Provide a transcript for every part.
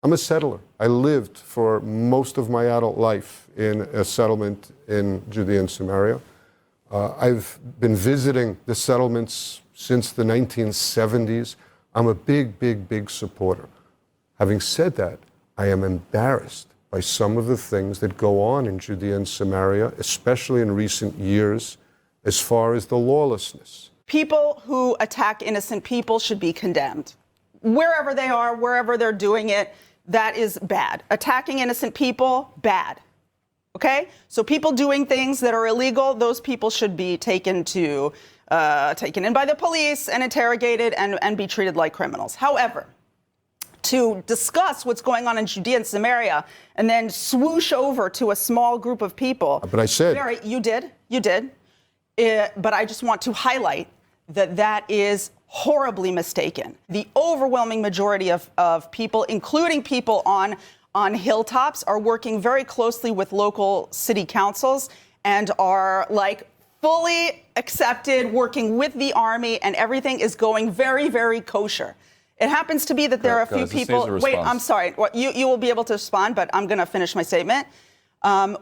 I'm a settler. I lived for most of my adult life in a settlement in Judea and Samaria. I've been visiting the settlements since the 1970s. I'm a big supporter. Having said that, I am embarrassed by some of the things that go on in Judea and Samaria, especially in recent years, as far as the lawlessness. People who attack innocent people should be condemned. Wherever they are, wherever they're doing it, that is bad. Attacking innocent people, bad. Okay? So people doing things that are illegal, those people should be taken in by the police and interrogated and be treated like criminals. However, to discuss what's going on in Judea and Samaria and then swoosh over to a small group of people. But I said... You did. But I just want to highlight that is horribly mistaken. The overwhelming majority of people, including people on hilltops, are working very closely with local city councils and are fully accepted, working with the army, and everything is going very kosher. It happens to be that there are a few people. Wait, I'm sorry. You will be able to respond, but I'm going to finish my statement,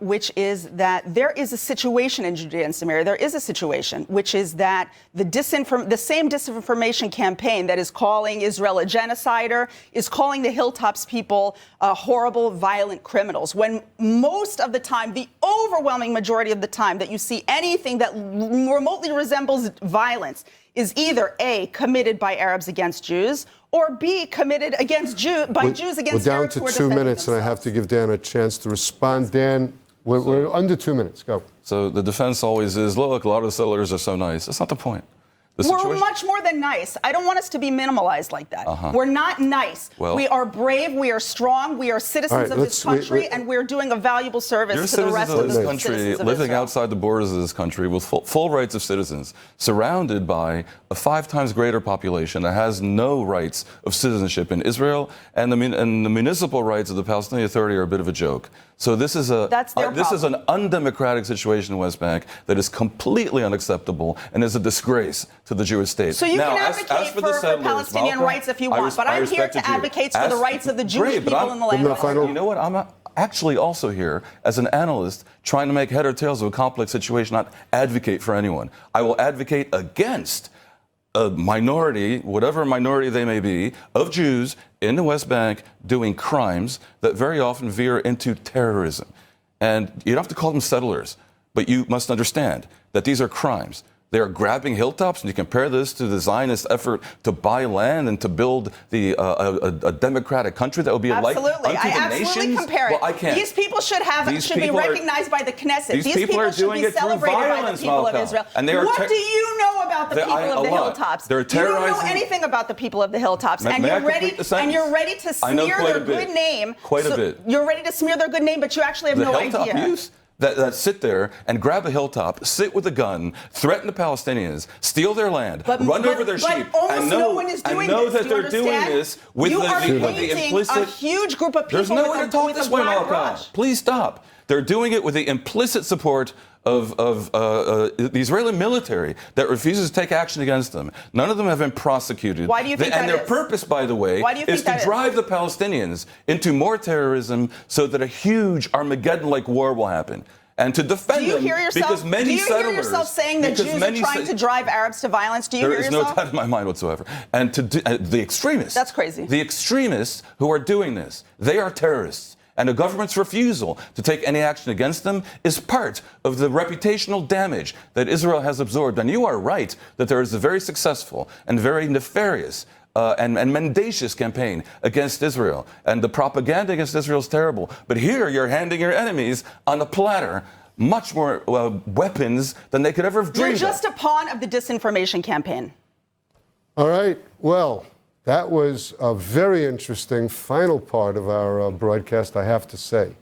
which is that there is a situation in Judea and Samaria. There is a situation, which is that the same disinformation campaign that is calling Israel a genocider is calling the Hilltops people horrible, violent criminals. When most of the time, the overwhelming majority of the time that you see anything that remotely resembles violence is either A, committed by Arabs against Jews, or B, committed against by Jews against Arabs who are defending themselves. We're down to 2 minutes, and I have to give Dan a chance to respond. Dan, we're under 2 minutes. Go. So the defense always is, look, a lot of settlers are so nice. That's not the point. We're much more than nice. I don't want us to be minimalized like that. We're not nice. Well, we are brave. We are strong. We are citizens of this country, and we're doing a valuable service to the rest of this country, living outside the borders of this country with full rights of citizens, surrounded by a 5 times greater population that has no rights of citizenship in Israel, and the municipal rights of the Palestinian Authority are a bit of a joke. So this is an undemocratic situation in West Bank that is completely unacceptable and is a disgrace to the Jewish state. So you can advocate for Palestinian rights if you want, but I'm here to advocate for the rights of the Jewish people in the land. You know what? I'm actually also here as an analyst trying to make head or tails of a complex situation, not advocate for anyone. I will advocate against a minority, whatever minority they may be, of Jews in the West Bank doing crimes that very often veer into terrorism. And you don't have to call them settlers, but you must understand that these are crimes. They are grabbing hilltops, and you compare this to the Zionist effort to buy land and to build a democratic country that will be a light unto the nations. I absolutely compare it. Well, I can't. These people should be recognized by the Knesset. These people should be celebrated by the people of Israel. And what do you know about the people of the hilltops? They're terrorizing. You don't know anything about the people of the hilltops, and you're ready to smear their good name. Quite a bit. You're ready to smear their good name, but you actually have no idea. That sit there and grab a hilltop, sit with a gun, threaten the Palestinians, steal their land, run over their sheep, and know that they're doing this with the implicit. A huge group of people. There's no way to talk this way, Malcolm. Please stop. They're doing it with the implicit support of the Israeli military that refuses to take action against them. None of them have been prosecuted. Why do you think that is? And their purpose, by the way, is to drive the Palestinians into more terrorism so that a huge Armageddon-like war will happen. And to defend them, because many settlers... Do you hear yourself saying that Jews are trying to drive Arabs to violence? Do you hear yourself? There is no doubt in my mind whatsoever. And the extremists... That's crazy. The extremists who are doing this, they are terrorists. And the government's refusal to take any action against them is part of the reputational damage that Israel has absorbed. And you are right that there is a very successful and very nefarious and mendacious campaign against Israel. And the propaganda against Israel is terrible. But here you're handing your enemies on a platter much more weapons than they could ever have dreamed of. You're just a pawn of the disinformation campaign. All right. Well, that was a very interesting final part of our broadcast, I have to say.